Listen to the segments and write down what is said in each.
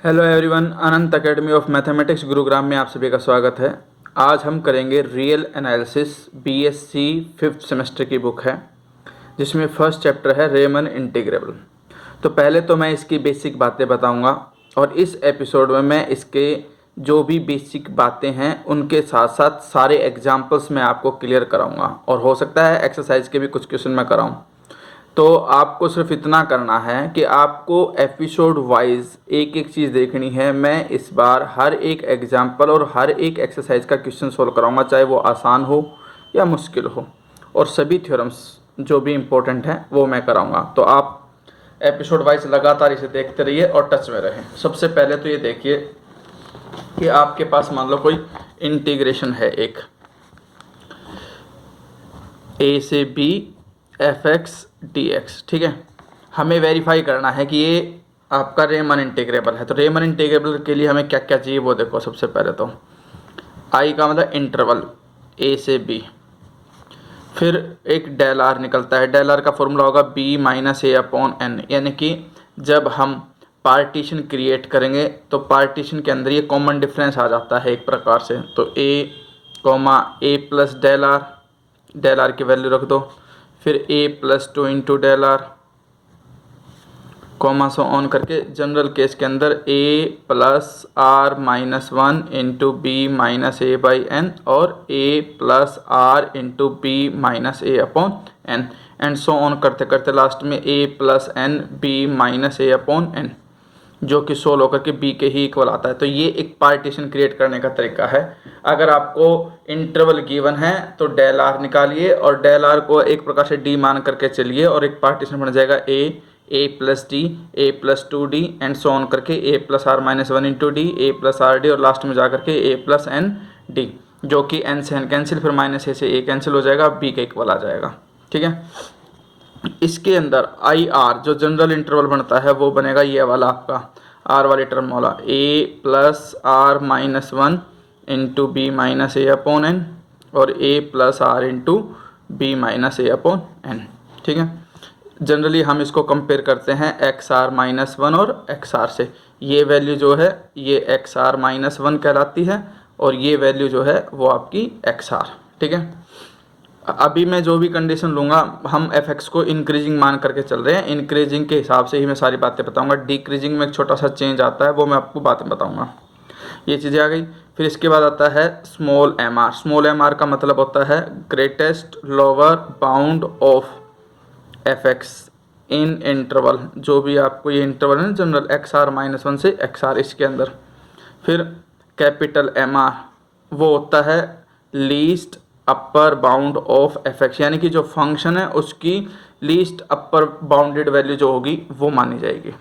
Hello everyone, Anant academy of mathematics Gurugram में आप सभी का स्वागत है। आज हम करेंगे real analysis BSc 5th semester की बुक है, जिसमें फर्स्ट चैप्टर है रेमन इंटीग्रेबल। तो पहले तो मैं इसकी बेसिक बातें बताऊंगा और इस एपिसोड में मैं इसके जो भी बेसिक बातें हैं उनके साथ साथ सारे एग्जाम्पल्स मैं आपको क्लियर कराऊंगा और हो सकता है एक्सरसाइज के भी कुछ क्वेश्चन मैं कराऊँ। तो आपको सिर्फ इतना करना है कि आपको एपिसोड वाइज एक एक चीज़ देखनी है। मैं इस बार हर एक एग्जाम्पल और हर एक एक्सरसाइज का क्वेश्चन सोल्व कराऊंगा, चाहे वो आसान हो या मुश्किल हो, और सभी थ्योरम्स जो भी इम्पोर्टेंट हैं वो मैं कराऊंगा। तो आप एपिसोड वाइज लगातार इसे देखते रहिए और टच में रहें। सबसे पहले तो ये देखिए कि आपके पास मान लो कोई इंटीग्रेशन है, एक ए से b f x d x, ठीक है। हमें वेरीफाई करना है कि ये आपका रेमन इंटीग्रेबल है। तो रेमन इंटीग्रेबल के लिए हमें क्या क्या चाहिए वो देखो। सबसे पहले तो आई का मतलब इंटरवल ए से बी, फिर एक डेल आर निकलता है। डेल आर का फॉर्मूला होगा B minus A upon N, यानी कि जब हम पार्टीशन क्रिएट करेंगे तो पार्टीशन के अंदर ये कॉमन डिफरेंस आ जाता है एक प्रकार से। तो A comma A plus del are की वैल्यू रख दो, फिर A plus 2 into del R, comma so on करके जनरल केस के अंदर A plus R minus 1 into B minus A by N, और A plus R into B minus A upon N, and so on करते करते last में A plus N B minus A upon N, जो कि solve होकर के B के ही equal आता है। तो ये एक पार्टीशन क्रिएट करने का तरीका है। अगर आपको इंटरवल गिवन है तो डेल आर निकालिए और डेल आर को एक प्रकार से डी मान करके चलिए, और एक पार्टीशन बन जाएगा A plus D, A plus 2d and so on करके A plus R minus 1 into D, A plus R D, और लास्ट में जा करके ए प्लस एन डी, जो कि एन से एन कैंसिल, फिर माइनस ए से ए कैंसिल हो जाएगा, बी के इक्वल आ जाएगा, ठीक है। इसके अंदर आई आर जो जनरल इंटरवल बनता है वो बनेगा ये वाला आपका आर वाली टर्म वाला, A plus R minus 1 into B minus A upon N, और A plus R into B minus A upon N, ठीक है। जनरली हम इसको कंपेयर करते हैं एक्स आर माइनस 1 और एक्स आर से। ये वैल्यू जो है ये एक्स आर माइनस 1 कहलाती है, और ये वैल्यू जो है वो आपकी एक्स आर, ठीक है। अभी मैं जो भी कंडीशन लूँगा हम एफ एक्स को इंक्रीजिंग मान करके चल रहे हैं, इंक्रीजिंग के हिसाब से ही मैं सारी बातें बताऊंगा। डिक्रीजिंग में एक छोटा सा चेंज आता है, वो मैं आपको बातें बताऊंगा। ये चीज़ें आ गई। फिर इसके बाद आता है small M r. Small M r का मतलब होता है greatest lower bound of f x in interval. जो भी आपको ये इंटरवल है जनरल एक्स आर माइनस 1 से एक्स आर, इसके अंदर। फिर कैपिटल एम आर वो होता है least upper bound of f x, यानी कि जो फंक्शन है उसकी लीस्ट अपर बाउंडेड वैल्यू जो होगी वो मानी जाएगी,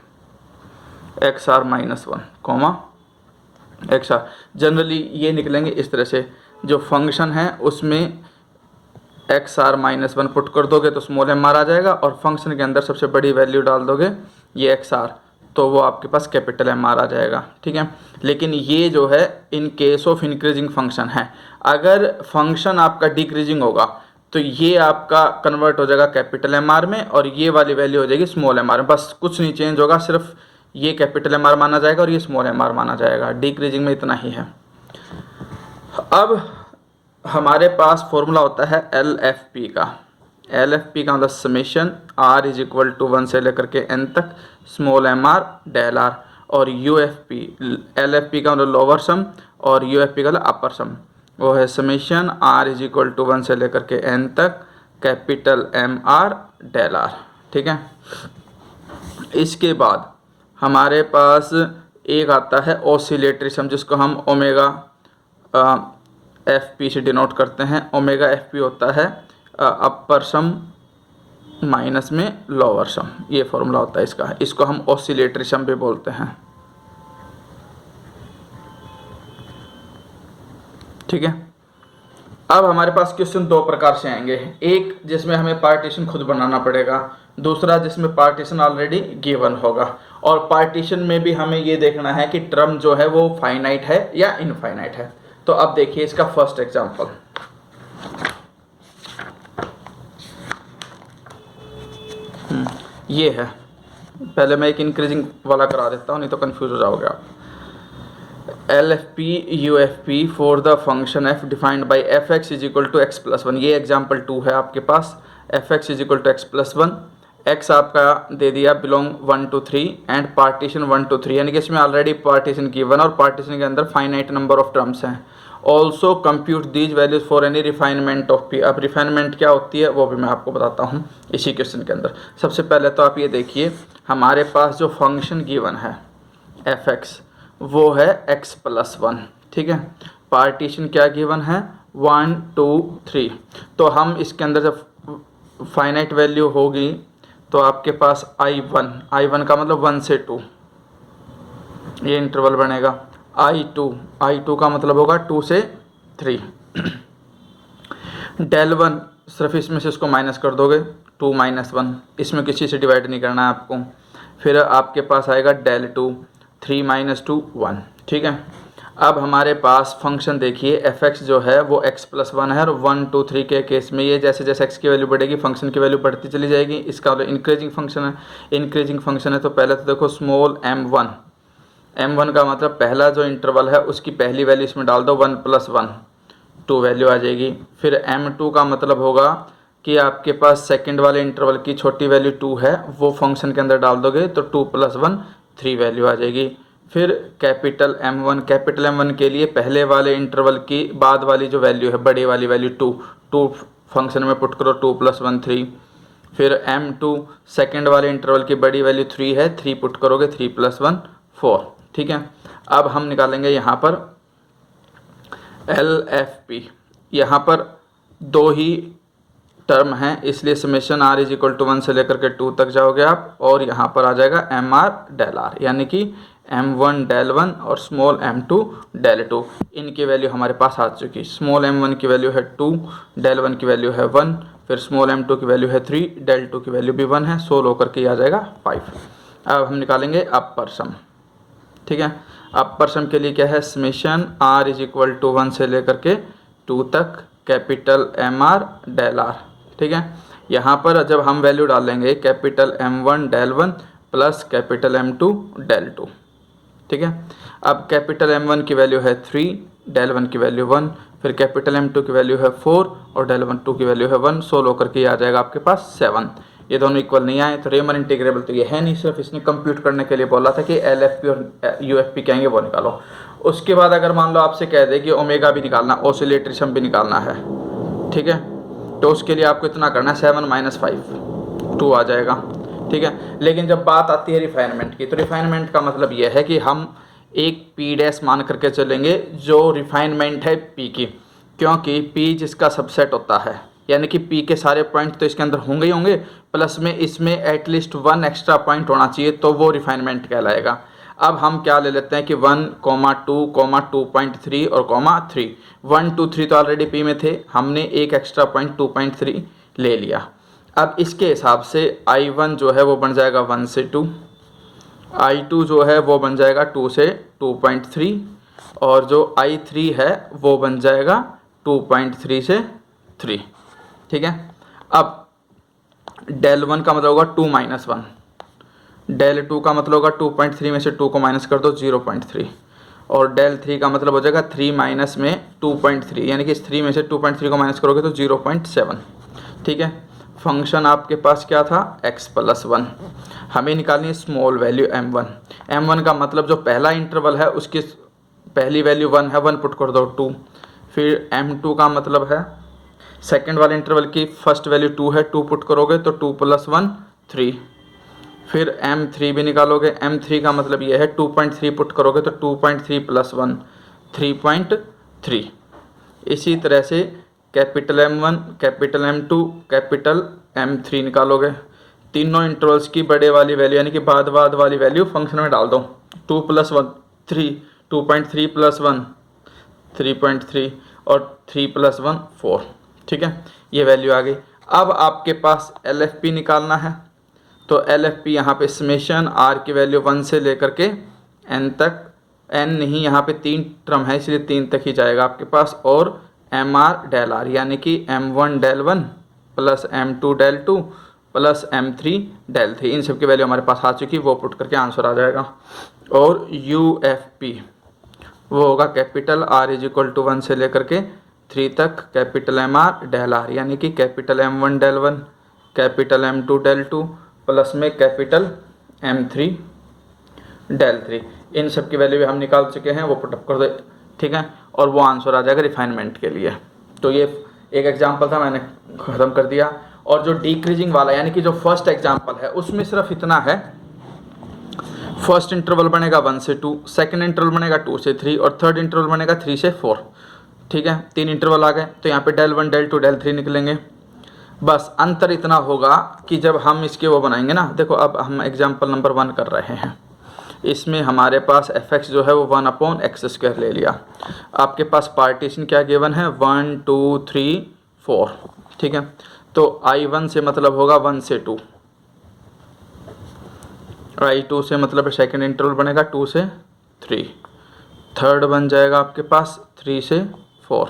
x r minus 1 comma x r. Generally ये निकलेंगे इस तरह से, जो फंक्शन है उसमें एक्स आर माइनस 1 पुट कर दोगे तो स्मॉल एम आर आ जाएगा, और फंक्शन के अंदर सबसे बड़ी वैल्यू डाल दोगे ये एक्स आर, तो वो आपके पास कैपिटल एम आर आ जाएगा, ठीक है। लेकिन ये जो है in case of increasing function है। अगर फंक्शन आपका डिक्रीजिंग होगा तो ये आपका कन्वर्ट हो जाएगा कैपिटल एम आर में, और ये वाली वैल्यू हो जाएगी स्मॉल एम आर में। बस कुछ नहीं चेंज होगा, सिर्फ ये कैपिटल एम आर माना जाएगा और ये स्मॉल एम आर माना जाएगा। डिक्रीजिंग में इतना ही है। अब हमारे पास फॉर्मूला होता है एल एफ पी का। एल एफ पी का मतलब summation are is equal to 1 से लेकर के एन तक small M R del R, और U F P, L F P का मतलब लोअर सम और यू एफ पी का मतलब अपर सम, वो है summation are is equal to 1 से लेकर के एन तक capital M R del r, ठीक है। इसके बाद हमारे पास एक आता है ऑसिलेटरी सम, जिसको हम ओमेगा एफ पी से डिनोट करते हैं। ओमेगा एफ पी होता है अपर सम माइनस में लोअर सम, ये फॉर्मूला होता है इसका। इसको हम ऑसिलेटरी सम भी बोलते हैं, ठीक है। अब हमारे पास क्वेश्चन दो प्रकार से आएंगे, एक जिसमें हमें पार्टीशन खुद बनाना पड़ेगा, दूसरा जिसमें पार्टीशन ऑलरेडी गिवन होगा। और पार्टीशन में भी हमें ये देखना है कि टर्म जो है वो फाइनाइट है या इनफाइनाइट है। तो अब देखिए इसका फर्स्ट एग्जांपल, ये है पहले मैं एक इंक्रीजिंग वाला करा देता हूँ, नहीं तो कंफ्यूज हो जाओगे आप। LFP UFP for the function f defined by fx is equal to x plus one. ये एग्जाम्पल 2 है आपके पास। fx is equal to x plus one, x आपका दे दिया belong 1 to 3 and partition 1 to 3, यानी कि इसमें ऑलरेडी पार्टीशन गिवन और पार्टीशन के अंदर फाइनाइट नंबर ऑफ टर्म्स हैं। Also compute these values for any refinement of p। अब रिफाइनमेंट क्या होती है वो भी मैं आपको बताता हूँ इसी क्वेश्चन के अंदर। सबसे पहले तो आप ये देखिए, हमारे पास जो फंक्शन गिवन है fx वो है x प्लस वन, ठीक है। पार्टीशन क्या गिवन है 1 2 3। तो हम इसके अंदर जब फाइनाइट वैल्यू होगी तो आपके पास I1 का मतलब 1 से 2 ये इंटरवल बनेगा। I2 का मतलब होगा 2 से 3। डेल वन सिर्फ इसमें से इसको माइनस कर दोगे 2 - 1, इसमें किसी से डिवाइड नहीं करना है आपको। फिर आपके पास आएगा डेल 2 3 - 2 1, ठीक है। अब हमारे पास फंक्शन देखिए fx जो है वो x प्लस वन है और 1 2 3 के केस में ये जैसे जैसे x की वैल्यू बढ़ेगी फंक्शन की वैल्यू बढ़ती चली जाएगी। इसका इंक्रीजिंग फंक्शन है तो पहले तो देखो स्मॉल m1 का मतलब पहला जो इंटरवल है उसकी पहली वैल्यू इसमें डाल दो 1 + 1 2 वैल्यू आ जाएगी। फिर m2 का मतलब होगा कि आपके पास सेकंड वाले इंटरवल की छोटी वैल्यू 2 है वो फंक्शन के अंदर डाल दोगे तो 2 + 1 3 वैल्यू आ जाएगी। फिर कैपिटल M1 के लिए पहले वाले इंटरवल की बाद वाली जो वैल्यू है बड़ी वाली वैल्यू 2 फंक्शन में पुट करो 2 + 1 3। फिर M2 सेकंड वाले इंटरवल की बड़ी वैल्यू 3 है, 3 पुट करोगे 3 + 1 4, ठीक है। अब हम निकालेंगे यहाँ पर LFP। यहाँ पर दो ही टर्म हैं इसलिए summation r is equal to 1 से लेकर के 2 तक जाओगे आप, और यहाँ पर आ जाएगा mr डेल r, यानी कि m1 डेल 1 और स्मॉल m2 डेल 2। इनकी वैल्यू हमारे पास आ चुकी। स्मॉल m1 की वैल्यू है 2, डेल 1 की वैल्यू है 1, फिर स्मॉल m2 की वैल्यू है 3, डेल 2 की वैल्यू भी 1 है। सोल्व होकर के आ जाएगा 5। अब हम निकालेंगे अपर सम, ठीक है। अपर सम के लिए क्या है, summation r is equal to 1 से लेकर के 2 तक कैपिटल mr डेल r, ठीक है। यहाँ पर जब हम वैल्यू डालेंगे capital M1 del 1 plus capital M2 del 2, ठीक है। अब कैपिटल M1 की वैल्यू है 3, डेल 1 की वैल्यू 1, फिर कैपिटल M2 की वैल्यू है 4 और डेल 2 की वैल्यू है 1। सोल्व होकर के आ जाएगा आपके पास 7। ये दोनों इक्वल नहीं आए तो रेमन इंटीग्रेबल तो ये है नहीं, सिर्फ इसने कंप्यूट करने के लिए बोला था कि LFP और UFP कहेंगे वो निकालो। उसके बाद अगर मान लो आपसे कह दे कि ओमेगा भी निकालना, ऑसिलेटरी सम भी निकालना है, ठीक है, तो उसके लिए आपको इतना करना है 7 - 5 2 आ जाएगा, ठीक है। लेकिन जब बात आती है रिफाइनमेंट की तो रिफाइनमेंट का मतलब यह है कि हम एक P' मान करके चलेंगे जो रिफाइनमेंट है P की, क्योंकि P जिसका सबसेट होता है यानी कि P के सारे पॉइंट तो इसके अंदर होंगे ही होंगे, प्लस में इसमें एटलीस्ट 1 एक्स्ट्रा पॉइंट होना चाहिए तो वो रिफाइनमेंट कहलाएगा। अब हम क्या ले लेते हैं कि 1, 2, 2.3 और 3। 1 2 3 तो ऑलरेडी P में थे, हमने एक एक्स्ट्रा पॉइंट 2.3 ले लिया। अब इसके हिसाब से I1 जो है वो बन जाएगा 1 से 2, I2 जो है वो बन जाएगा 2 से 2.3 और जो I3 है वो बन जाएगा 2.3 से 3, ठीक है। अब डेल 1 का मतलब होगा 2 - 1, डेल 2 का मतलब होगा 2.3 में से 2 को माइनस कर दो 0.3, और डेल 3 का मतलब हो जाएगा 3 माइनस में 2.3, यानी कि इस 3 में से 2.3 को माइनस करोगे तो 0.7, ठीक है। फंक्शन आपके पास क्या था x + 1। हमें निकालनी है स्मॉल वैल्यू m1 का मतलब जो पहला इंटरवल है उसकी पहली वैल्यू 1 है, 1 पुट कर दो 2। फिर m2 का मतलब है सेकंड वाले इंटरवल की फर्स्ट वैल्यू 2 है, 2 पुट करोगे तो 2 + 1 3। फिर m3 भी निकालोगे, m3 का मतलब ये है 2.3 पुट करोगे तो 2.3 + 1 3.3। इसी तरह से capital M1, capital M2, capital M3 निकालोगे। तीनों इंटरवल्स की बड़े वाली वैल्यू यानी कि बाद वाली वैल्यू फंक्शन में डाल दो। 2 + 1 3, 2.3 + 1 3.3 और 3 + 1 4, ठीक है। ये वैल्यू आ गई। अब आपके पास LFP निकालना है तो LFP यहाँ पे समेशन r की वैल्यू 1 से लेकर के n तक, n नहीं यहाँ पे 3 टर्म है इसलिए 3 तक ही जाएगा आपके पास, और mr डेल r यानी कि m1 del 1 plus m2 del 2 plus M3 del 3, इन सब की वैल्यू हमारे पास आ चुकी, वो पुट करके आंसर आ जाएगा। और UFP वो होगा capital R is equal to 1 से लेकर के 3 तक कैपिटल MR डेल R, यानी कि capital M1 del 1, capital M2 del 2 plus में कैपिटल M3 डेल 3, इन सब की वैल्यू भी हम निकाल चुके हैं, वो पुटअप कर दे, ठीक है। और वो आंसर आ जाएगा रिफाइनमेंट के लिए। तो ये एक एग्जाम्पल था, मैंने ख़त्म कर दिया। और जो डिक्रीजिंग वाला यानी कि जो फर्स्ट एग्जाम्पल है उसमें सिर्फ इतना है, फर्स्ट इंटरवल बनेगा 1 से 2, सेकंड इंटरवल बनेगा 2 से 3 और थर्ड इंटरवल बनेगा 3 से 4, ठीक है। 3 इंटरवल आ गए, तो यहाँ पे डेल 1 डेल 2 डेल 3 निकलेंगे। बस अंतर इतना होगा कि जब हम इसके वो बनाएंगे ना, देखो अब हम एग्जाम्पल नंबर 1 कर रहे हैं, इसमें हमारे पास fx जो है वो 1/x² ले लिया। आपके पास पार्टीशन क्या गिवन है, 1 2 3 4, ठीक है। तो I1 से मतलब होगा 1 से 2, I2 से मतलब सेकंड इंटरवल बनेगा 2 से 3, थर्ड बन जाएगा आपके पास 3 से 4।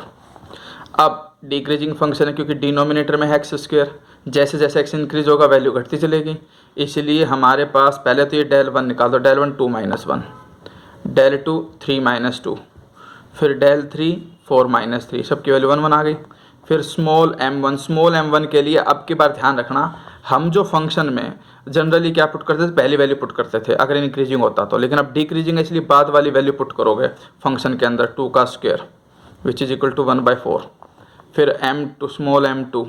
अब डिक्रीजिंग फंक्शन है क्योंकि डिनोमिनेटर में है x², जैसे जैसे x इंक्रीज होगा वैल्यू घटती चलेगी, इसलिए हमारे पास पहले तो ये डेल 1 निकाल दो, डेल 1 2 - 1, डेल 2 3 - 2, फिर डेल 3 4 - 3, सबकी वैल्यू 1 1 आ गई। फिर स्मॉल m1 के लिए अब की बार ध्यान रखना, हम जो फंक्शन में जनरली क्या पुट करते थे, पहली वैल्यू पुट करते थे अगर इंक्रीजिंग होता तो, लेकिन अब डिक्रीजिंग है इसलिए बाद वाली वैल्यू पुट करोगे फंक्शन के अंदर, 2 का square which is equal to 1/4। फिर m2 small m2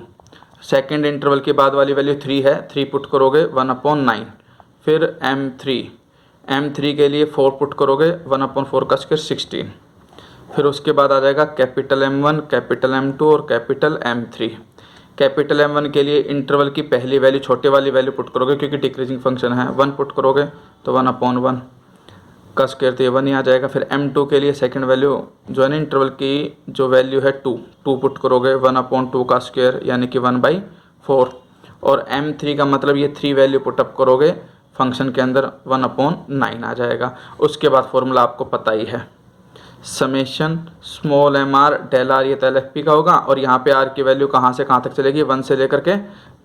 second interval के बाद वाली वैल्यू 3 है, 3 पुट करोगे 1/9। फिर m3 के लिए 4 पुट करोगे 1/4 का स्क्वायर 16। फिर उसके बाद आ जाएगा कैपिटल M1 कैपिटल M2 और कैपिटल M3। कैपिटल M1 के लिए इंटरवल की पहली वैल्यू छोटे वाली वैल्यू पुट करोगे क्योंकि डिक्रीजिंग फंक्शन है, 1 पुट करोगे तो 1/1 का स्क्वायर तो ये 1 ही आ जाएगा। फिर M2 के लिए सेकंड वैल्यू जो है ना इंटरवल की जो वैल्यू है 2 पुट करोगे 1/2 का स्क्वायर यानी कि 1/4। और M3 का मतलब ये 3 वैल्यू पुटअप करोगे फंक्शन के अंदर 1/9 आ जाएगा। उसके बाद फॉर्मूला आपको पता ही है, summation small MR del R ये तो LFP का होगा, और यहाँ पे R की वैल्यू कहाँ से कहाँ तक चलेगी, 1 से लेकर के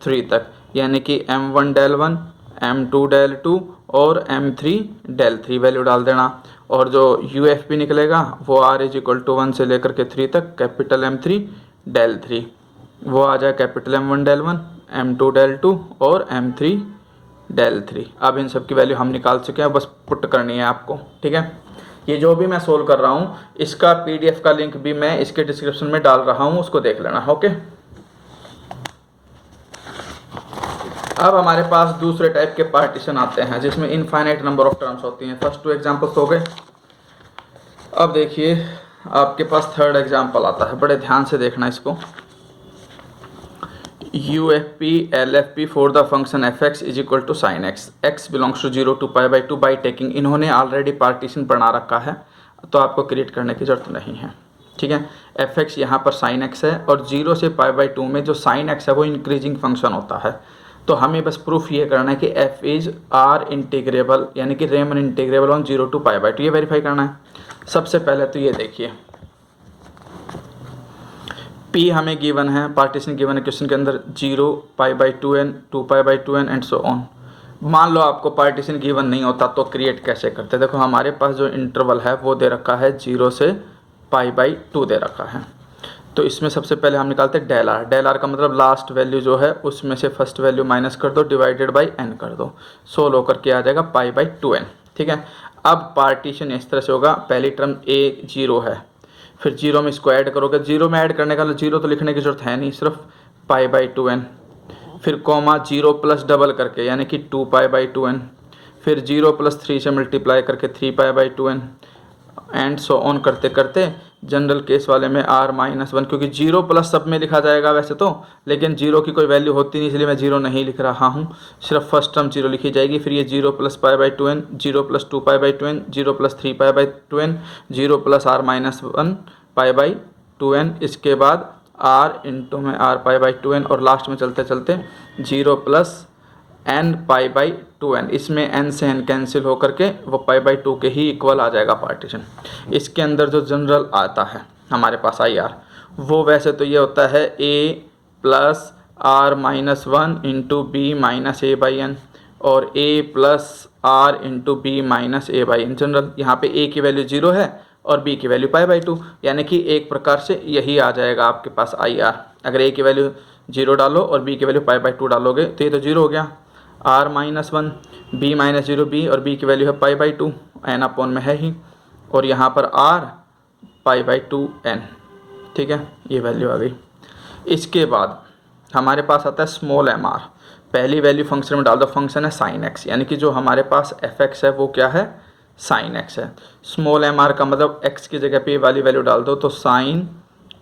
3 तक, यानी कि M1 डेल 1 M2 डेल 2 और M3 डेल 3 वैल्यू डाल देना। और जो UFP निकलेगा वो R इज इक्वल टू 1 से लेकर के 3 तक कैपिटल M3 डेल 3, वो आ जाए capital M1 del 1 M2 del 2 और M3 डेल 3। अब इन सब की वैल्यू हम निकाल चुके हैं, बस पुट करनी है आपको, ठीक है। ये जो भी मैं सोल्व कर रहा हूँ इसका PDF का लिंक भी मैं इसके डिस्क्रिप्शन में डाल रहा हूँ, उसको देख लेना, ओके। अब हमारे पास दूसरे टाइप के पार्टीशन आते हैं जिसमें इनफाइनाइट नंबर ऑफ टर्म्स होती हैं। फर्स्ट 2 एग्जाम्पल्स हो गए। अब देखिए आपके पास थर्ड एग्जाम्पल आता है, बड़े ध्यान से देखना इसको। UFP LFP for the function fx is equal to sine x, x belongs to 0 to π/2 by taking, इन्होंने ऑलरेडी पार्टीशन बना रखा है तो आपको क्रिएट करने की जरूरत नहीं है, ठीक है। fx यहाँ पर साइन x है और 0 से π/2 में जो साइन x है वो इंक्रीजिंग फंक्शन होता है। तो हमें बस प्रूफ ये करना है कि f इज R इंटीग्रेबल यानी कि रेमन इंटीग्रेबल ऑन 0 to π/2, ये वेरीफाई करना है। सबसे पहले तो ये देखिए P हमें गिवन है, पार्टीशन गिवन है क्वेश्चन के अंदर 0 π/2n 2 π/2n and so on. मान लो आपको पार्टीशन गिवन नहीं होता तो क्रिएट कैसे करते, देखो हमारे पास जो इंटरवल है वो दे रखा है 0 से π/2 दे रखा है। तो इसमें सबसे पहले हम निकालते हैं डेल R। डेल R का मतलब लास्ट वैल्यू जो है उसमें से फर्स्ट वैल्यू माइनस कर दो डिवाइडेड बाई n कर दो, सोल्व होकर के आ जाएगा π/2n, ठीक है। अब पार्टीशन इस तरह से होगा, पहली टर्म a 0 है, फिर 0 में इसको ऐड करोगे, 0 में ऐड करने का 0 तो लिखने की जरूरत है नहीं, सिर्फ π/2n, फिर कॉमा 0 प्लस डबल करके यानी कि 2 π/2n, फिर 0 + 3 से मल्टीप्लाई करके 3 π/2n एंड सो ऑन करते करते जनरल केस वाले में R-1, क्योंकि 0 प्लस सब में लिखा जाएगा वैसे तो, लेकिन 0 की कोई वैल्यू होती नहीं इसलिए मैं 0 नहीं लिख रहा हूँ, सिर्फ फर्स्ट टर्म 0 लिखी जाएगी। फिर ये 0 + π/2n 0 + 2 π/2n 0 + 3 π/2n 0 + R-1 π/2n, इसके बाद R इंटू में R π/2n और लास्ट में चलते चलते 0 + n π/2n, इसमें n से n कैंसिल होकर के वो π/2 के ही इक्वल आ जाएगा पार्टीशन। इसके अंदर जो जनरल आता है हमारे पास IR वो वैसे तो ये होता है a + R minus one into B minus A by N और A plus R into B minus A by N general. यहाँ पे ए की वैल्यू 0 है और बी की वैल्यू पाई बाई 2, यानी कि एक प्रकार से यही आ जाएगा आपके पास आई आर। अगर ए की वैल्यू 0 डालो और बी की वैल्यू पाई बाई 2 डालोगे तो ये तो 0 हो गया। R minus one b minus 0 b और बी की वैल्यू है पाई बाई 2, एन अपॉन में है ही, और यहाँ पर आर पाई बाई 2 एन। ठीक है, ये वैल्यू आ गई। इसके बाद हमारे पास आता है स्मॉल एम आर। पहली वैल्यू फंक्शन में डाल दो, फंक्शन है साइन एक्स, यानी कि जो हमारे पास एफ एक्स है वो क्या है, साइन एक्स है। स्मॉल एम आर का मतलब एक्स की जगह पे ये वाली वैल्यू डाल दो तो sine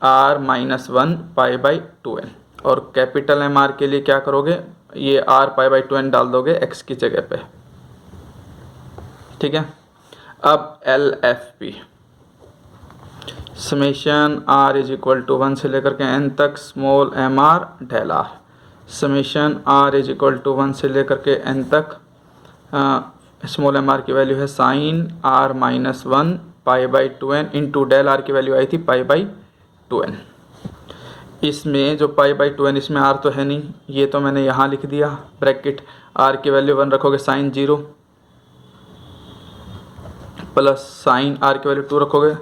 r minus one pi by 2 n, और कैपिटल एम आर के लिए क्या करोगे, ये आर पाई बाई 2 एन डाल दोगे एक्स की जगह पे। ठीक है, अब L F P summation are is equal to 1 से लेकर के एन तक small M R del r. Summation are is equal to 1 से लेकर के एन तक स्मॉल एम आर की वैल्यू है sine r minus one pi by 2 n into del are की वैल्यू आई थी पाई बाई 2 एन। इसमें जो पाई बाई 2 एन, इसमें आर तो है नहीं, ये तो मैंने यहाँ लिख दिया ब्रैकेट। आर की वैल्यू 1 रखोगे साइन 0 प्लस साइन आर की वैल्यू 2 रखोगे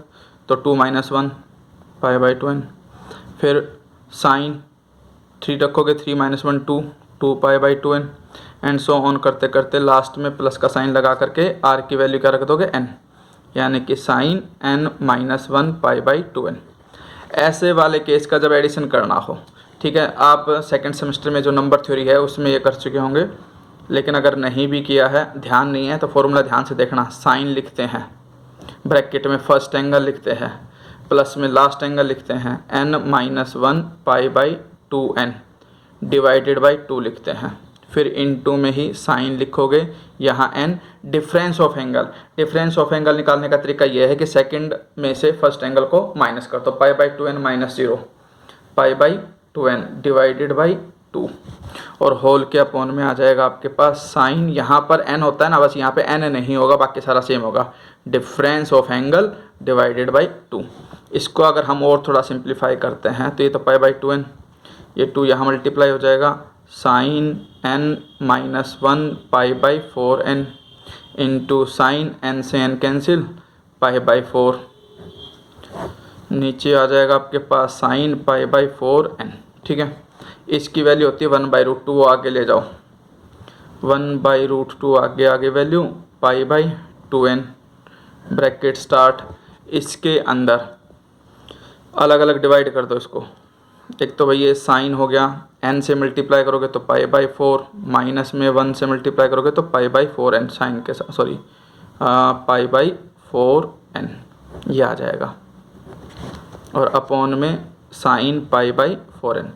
तो 2 माइनस 1 पाई बाई 2 एन, फिर साइन 3 रखोगे 3 minus 1 2 pi by 2 n, and so on करते करते लास्ट में प्लस का साइन लगा करके आर की वैल्यू क्या रख दोगे एन, यानी कि sine n minus 1 pi by 2 n. ऐसे वाले केस का जब एडिशन करना हो, ठीक है, आप सेकंड सेमेस्टर में जो नंबर थ्योरी है उसमें ये कर चुके होंगे, लेकिन अगर नहीं भी किया है, ध्यान नहीं है तो फॉर्मूला ध्यान से देखना। साइन लिखते हैं, ब्रैकेट में फर्स्ट एंगल लिखते हैं, प्लस में लास्ट एंगल लिखते हैं, n minus 1 pi by 2 n divided by 2 लिखते हैं, फिर इनटू में ही साइन लिखोगे, यहाँ n difference of angle. Difference of angle निकालने का तरीका यह है कि सेकंड में से फर्स्ट एंगल को माइनस कर दो, pi by 2 n minus 0 pi by 2 n divided by 2, और होल के अपॉन में आ जाएगा आपके पास साइन, यहाँ पर एन होता है ना, बस यहाँ पे एन नहीं होगा, बाकी सारा सेम होगा, difference of angle divided by 2। इसको अगर हम और थोड़ा सिंप्लीफाई करते हैं तो ये तो पाई बाई 2 एन, ये 2 यहाँ मल्टीप्लाई हो जाएगा, sine n minus 1 pi by 4 n into sine n से एन कैंसिल पाई बाई 4, नीचे आ जाएगा आपके पास साइन पाई बाई 4 एन। ठीक है, इसकी वैल्यू होती है 1 बाई रूट 2, आगे ले जाओ, 1 बाई रूट 2 आगे value pi by 2 N bracket start. इसके अंदर अलग अलग डिवाइड कर दो इसको, एक तो भाई ये साइन हो गया, एन से मल्टीप्लाई करोगे तो पाई बाई 4, माइनस में 1 से मल्टीप्लाई करोगे तो पाई बाई 4 एन, साइन के साथ सॉरी पाई बाई 4 एन ये आ जाएगा, और अपॉन में sine pi by 4 n.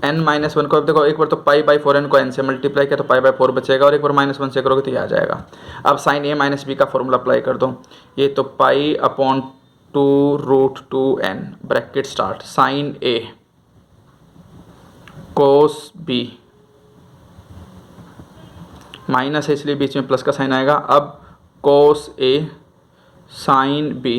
N minus 1 को अब देखो, एक बार तो पाई बाई 4 एन को एन से मल्टीप्लाई किया तो पाई बाई 4 बचेगा, और एक बार माइनस 1 से करोगे तो ये आ जाएगा। अब साइन ए माइनस बी का फॉर्मूला अप्लाई कर दो, ये तो pi upon 2 root 2 N bracket start, sine A cos B, minus है इसलिए बीच में प्लस का साइन आएगा, अब cos A sine B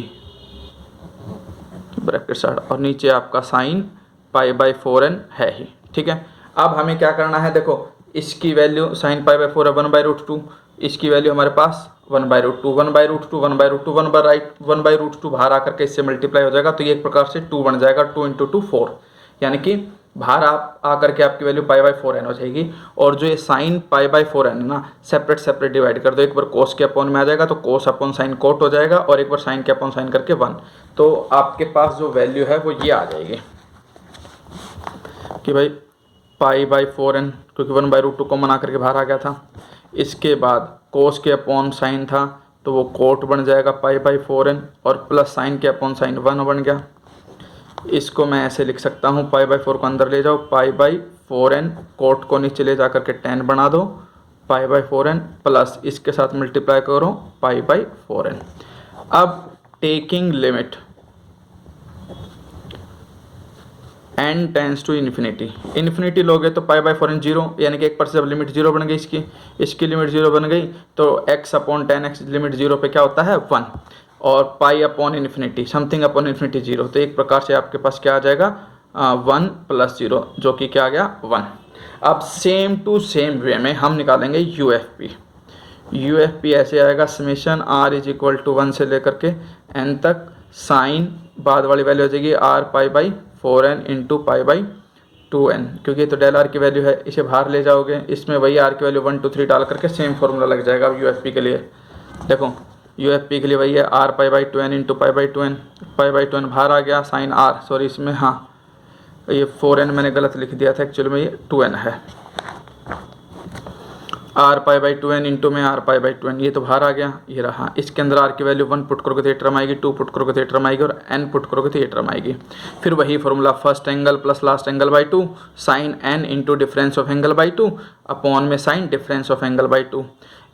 bracket start, और नीचे आपका साइन पाई बाई 4 एन है ही। ठीक है, अब हमें क्या करना है, देखो इसकी वैल्यू साइन पाई बाई 4 है 1 बाई रूट 2, इसकी वैल्यू हमारे पास 1 by root 2, 1 by root 2 1 by root 2 1 by root 2 बाहर आकर के इससे मल्टीप्लाई हो जाएगा, तो ये एक प्रकार से 2 बन जाएगा, 2 इंटू 2 4, यानी कि बाहर आप आकर के आपकी वैल्यू पाई बाई 4 एन हो जाएगी। और जो ये साइन पाई बाई 4 एन है ना, सेपरेट डिवाइड कर दो, एक बार कोस के अपॉन में आ जाएगा तो कोस अपॉन साइन कोट हो जाएगा, और एक बार साइन के अपॉन साइन करके 1, तो आपके पास जो वैल्यू है वो ये आ जाएगी कि भाई पाई बाई 4 एन, क्योंकि 1 बाई रूट 2 कॉमन आकर के बाहर आ गया था। इसके बाद कोस के अपॉन साइन था तो वो कोट बन जाएगा पाई बाई 4 एन, और प्लस साइन के अपॉन साइन 1 बन गया। इसको मैं ऐसे लिख सकता हूँ, पाई बाई 4 को अंदर ले जाओ, पाई बाई 4 एन, कोट को नीचे ले जा करके 10 बना दो, पाई बाई 4 एन प्लस इसके साथ मल्टीप्लाई करो पाई बाई 4 एन। अब taking limit n tends to infinity लोगे तो पाई बाई 4 एन 0, यानी कि एक पर से जब लिमिट 0 बन गई, इसकी लिमिट 0 बन गई तो x अपॉन 10x लिमिट 0 पे क्या होता है 1, और pi upon infinity something upon infinity 0, तो एक प्रकार से आपके पास क्या आ जाएगा 1 प्लस 0 जो कि क्या आ गया 1। अब सेम टू सेम वे में हम निकालेंगे UFP। UFP ऐसे आएगा summation R is equal to 1 से लेकर के n तक, साइन बाद वाली वैल्यू हो जाएगी R pi by 4n into pi by 2n, क्योंकि तो डेल R की वैल्यू है, इसे बाहर ले जाओगे, इसमें वही R की वैल्यू 1 2 3 डाल करके सेम फॉर्मूला लग जाएगा। अब UFP के लिए देखो, UFP के लिए वही है R pi by 2n into pi by 2n, pi by 2n बाहर आ गया, साइन R, सॉरी इसमें हाँ ये 4n मैंने गलत लिख दिया था, एक्चुअली में ये 2n है। R pi by 2n into में R पाई बाई 2n, ये तो बाहर आ गया, ये रहा। इसके अंदर R की वैल्यू 1 पुट करोगे तो 8 टर्म आएगी, 2 पुट करोगे तो 8 टर्म आएगी और n पुट करोगे तो 8 टर्म आएगी। फिर वही formula first angle plus last angle by 2, sine n into difference of angle by 2 upon में sine difference of angle by 2।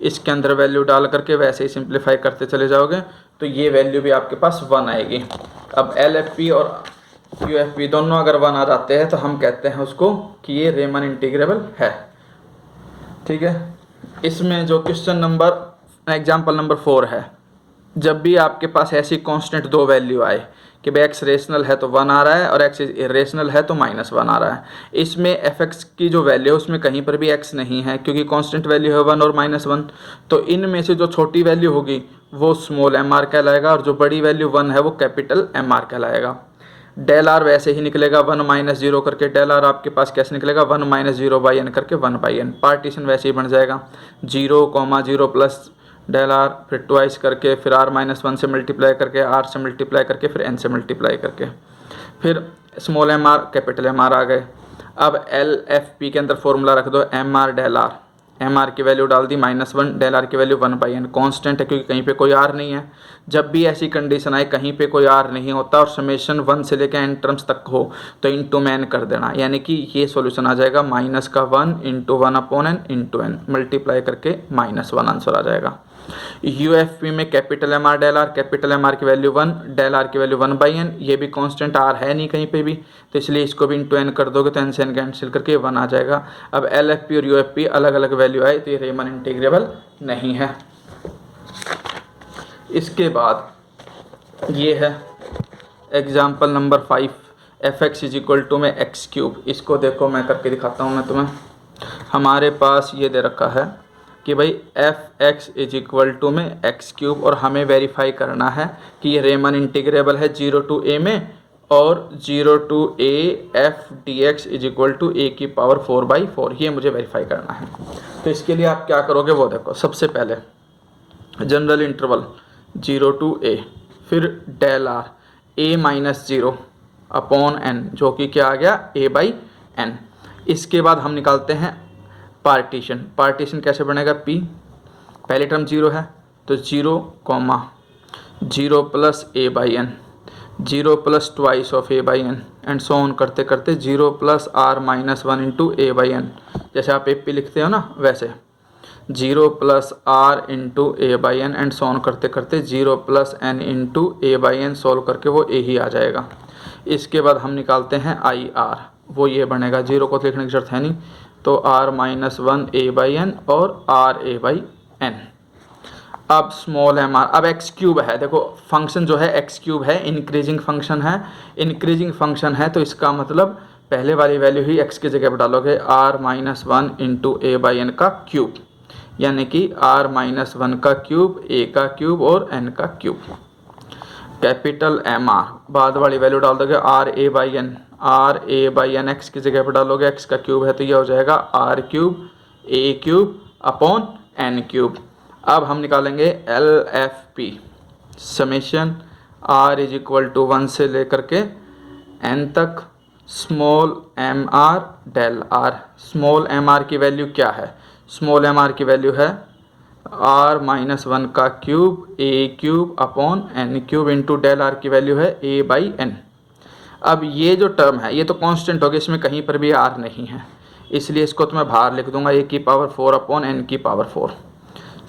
इसके अंदर वैल्यू डाल करके वैसे ही सिंप्लीफाई करते चले जाओगे तो ये वैल्यू भी आपके पास 1 आएगी। अब LFP और UFP दोनों अगर 1 आ जाते हैं तो हम कहते हैं उसको कि ये रीमन इंटीग्रेबल है। ठीक है, इसमें जो क्वेश्चन नंबर एग्जाम्पल नंबर 4 है, जब भी आपके पास ऐसी कांस्टेंट दो वैल्यू आए कि भाई x रेशनल है तो 1 आ रहा है और x इरेशनल है तो -1 आ रहा है, इसमें fx की जो वैल्यू है उसमें कहीं पर भी x नहीं है क्योंकि कांस्टेंट वैल्यू है 1 और -1, तो इनमें से जो छोटी वैल्यू होगी वो स्मॉल mr कहलाएगा और जो बड़ी वैल्यू 1 है वो कैपिटल mr कहलाएगा। डेल आर वैसे ही निकलेगा 1 माइनस 0 करके, डेल आर आपके पास कैसे निकलेगा 1 माइनस 0 बाई एन करके 1 बाई एन, पार्टीशन वैसे ही बन जाएगा 0,0 प्लस डेल आर, फिर ट्वाइस करके, फिर r -1 से मल्टीप्लाई करके, r से मल्टीप्लाई करके, फिर n से मल्टीप्लाई करके, फिर small M R capital M R आ गए। अब LFP के अंदर फॉर्मूला रख दो M are del R, M are की वैल्यू डाल दी -1, डेल आर की वैल्यू 1 बाई एन, कॉन्स्टेंट है क्योंकि कहीं पे कोई आर नहीं है। जब भी ऐसी कंडीशन आए कहीं पे कोई आर नहीं होता और समेशन 1 से लेकर एन टर्म्स तक हो तो इंटू में एन कर देना, यानी कि ये सॉल्यूशन आ जाएगा -1 into 1 upon n into n, multiply करके -1 आंसर आ जाएगा। UFP में capital M R del R, capital M R की वैल्यू 1, डेल आर की वैल्यू 1 बाई एन, ये भी कांस्टेंट आर है नहीं कहीं पे भी, तो इसलिए इसको भी इंटू एन कर दोगे तो एन से एन कैंसिल करके 1 आ जाएगा। अब LFP और UFP अलग अलग वैल्यू आए तो ये रीमन इंटीग्रेबल नहीं है। इसके बाद ये है example number 5, fx is equal to में एक्स क्यूब। इसको देखो मैं करके दिखाता हूँ मैं तुम्हें। हमारे पास ये दे रखा है कि भाई fx इज इक्वल टू में एक्स क्यूब और हमें वेरीफाई करना है कि ये रीमन इंटीग्रेबल है 0 टू a में और 0 to a f dx is equal to a की पावर 4/4, ये मुझे वेरीफाई करना है। तो इसके लिए आप क्या करोगे वो देखो, सबसे पहले जनरल इंटरवल 0 टू a, फिर del r a-0 upon n जो कि क्या आ गया a/n। इसके बाद हम निकालते हैं पार्टीशन। पार्टीशन कैसे बनेगा, p पहली टर्म 0 है तो 0, 0 plus a/n, 0 plus twice of a/n and so on करते करते 0 प्लस r-1 इंटू a/n, जैसे आप AP लिखते हो ना वैसे 0 plus r into a/n and so on करते करते 0 plus n into a/n solve करके वो a ही आ जाएगा। इसके बाद हम निकालते हैं IR, वो ये बनेगा, 0 को लिखने की जरूरत है नहीं तो r-1 a/n और r a/n। अब स्मॉल एम आर, अब एक्स क्यूब है, देखो फंक्शन जो है एक्स क्यूब है, इंक्रीजिंग फंक्शन है, इंक्रीजिंग फंक्शन है तो इसका मतलब पहले वाली वैल्यू ही x की जगह पर डालोगे, r-1 इंटू a/n का क्यूब, यानी कि r-1 का क्यूब, a का क्यूब और n का क्यूब। कैपिटल एम आर बाद वाली वैल्यू डाल दोगे r a/n x की जगह पर डालोगे, x का क्यूब है तो यह हो जाएगा r cube a cube upon n cube. अब हम निकालेंगे LFP, summation r is equal to 1 से लेकर के n तक small M R del r. Small M R की वैल्यू क्या है, स्मॉल एम आर की वैल्यू है r-1 का cube a cube upon n cube into del are की वैल्यू है a/n। अब ये जो टर्म है ये तो कांस्टेंट होगी, इसमें कहीं पर भी r नहीं है, इसलिए इसको तो मैं बाहर लिख दूंगा a की पावर 4 अपॉन n की पावर 4।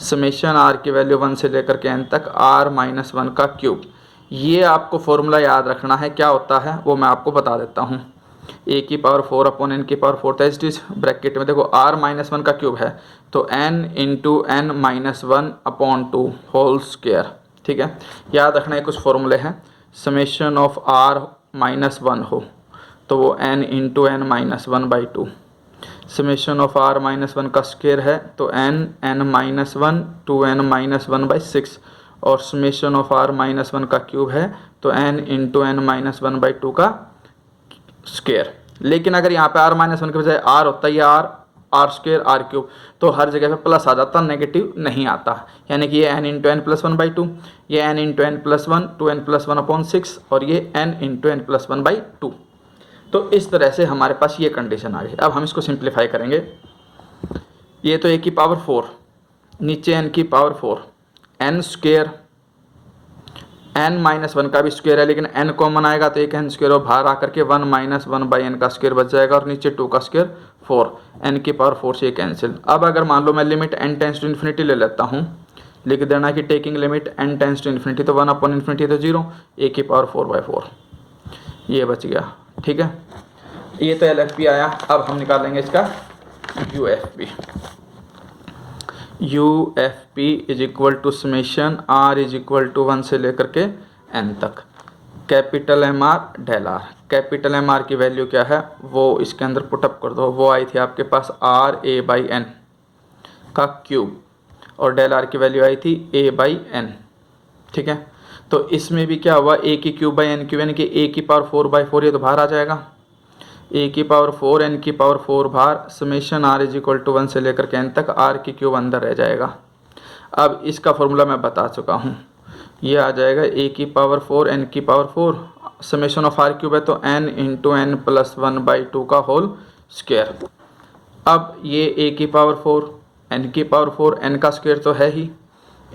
समेशन r की वैल्यू 1 से लेकर के n तक r-1 का क्यूब। ये आपको फॉर्मूला याद रखना है, क्या होता है वो मैं आपको बता देता हूँ। a की पावर 4 अपॉन n की पावर 4 था, इस ब्रैकेट में देखो r-1 का क्यूब है तो n into n-1 upon 2 whole square. ठीक है, याद रखना है कुछ फॉर्मूले हैं, समेशन ऑफ r-1 हो तो वो n into N minus one by two. Summation of r minus one का स्क्वायर है तो n minus one two n minus one by six, और summation of r minus one का क्यूब है तो n into N minus one by two का square. लेकिन अगर यहाँ पे r माइनस वन के बजाय r होता है या आर स्क्वायर आर क्यूब, तो हर जगह पे प्लस आ जाता, नेगेटिव नहीं आता। यानी कि ये n into n plus one by two, ये n into n plus one, two n plus one upon six, और ये n into n plus one by two. तो इस तरह से हमारे पास ये कंडीशन आ गई। अब हम इसको सिंप्लीफाई करेंगे। ये तो a की पावर 4, नीचे n की power 4, n square, n minus one का भी स्क्वायर है लेकिन n कॉमन आएगा तो एक n स्क्वायर और बाहर आकर के 1 माइनस वन बाई एन का स्क्वायर बच जाएगा, और नीचे 2 का स्क्वायर 4, n की पावर 4 से कैंसिल। अब अगर मान लो मैं limit n tends to infinity ले लेता हूँ, लिख देना कि taking limit n tends to infinity, तो 1 अपॉन इन्फिनिटी तो 0, a की पावर 4 बाई 4, ये बच गया। ठीक है, ये तो LFP आया। अब हम निकालेंगे इसका UFP। UFP is equal to summation r is equal to 1 से लेकर के n तक, capital MR del R। Capital MR की वैल्यू क्या है वो इसके अंदर पुटअप कर दो, वो आई थी आपके पास RA बाई एन का क्यूब, और डेल R की वैल्यू आई थी A बाई एन। ठीक है, तो इसमें भी क्या हुआ, A की क्यूब बाई एन क्यूब, यानी कि A की पावर 4 बाई 4, ये तो बाहर आ जाएगा, A की पावर 4 n की पावर 4 बाहर, summation r is equal to 1 से लेकर के n तक, r की क्यूब अंदर रह जाएगा। अब इसका फॉर्मूला मैं बता चुका हूँ, ये आ जाएगा a की पावर 4 n की power 4, summation of r cube है तो n into n plus one by two का होल स्क्वायर। अब ये a की पावर 4 n की पावर 4, n का स्क्वायर तो है ही,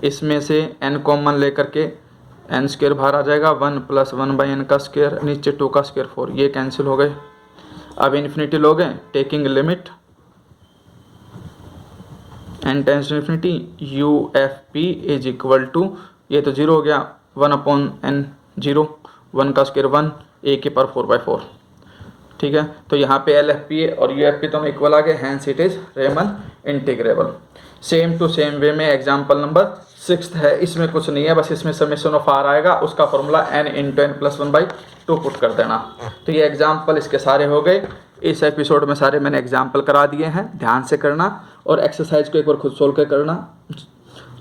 इसमें से n कॉमन लेकर के n स्क्वायर बाहर आ जाएगा, 1 प्लस वन बाई एन का स्क्वायर, नीचे 2 का स्क्वायर 4, ये कैंसिल हो गए। अब इन्फिनिटी लोगे, taking limit n tends to infinity, UFP is equal to, ये तो 0 हो गया, 1 अपॉन n 0, 1 का स्क्वायर 1, a की पावर 4 बाई 4। ठीक है, तो यहाँ पे LFP और UFP दोनों इक्वल आ गए, hence it is Riemann integrable. Same to same way में एग्जाम्पल नंबर 6 है, इसमें कुछ नहीं है, बस इसमें समेशन ऑफ r आएगा, उसका formula n into n plus one by two put कर देना। तो ये एग्जाम्पल इसके सारे हो गए। इस एपिसोड में सारे मैंने एग्जाम्पल करा दिए हैं, ध्यान से करना, और एक्सरसाइज को एक बार खुद सोल्व कर करना।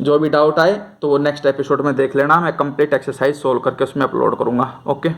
जो भी डाउट आए तो वो नेक्स्ट एपिसोड में देख लेना, मैं कंप्लीट एक्सरसाइज सोल्व करके उसमें अपलोड करूँगा। ओके।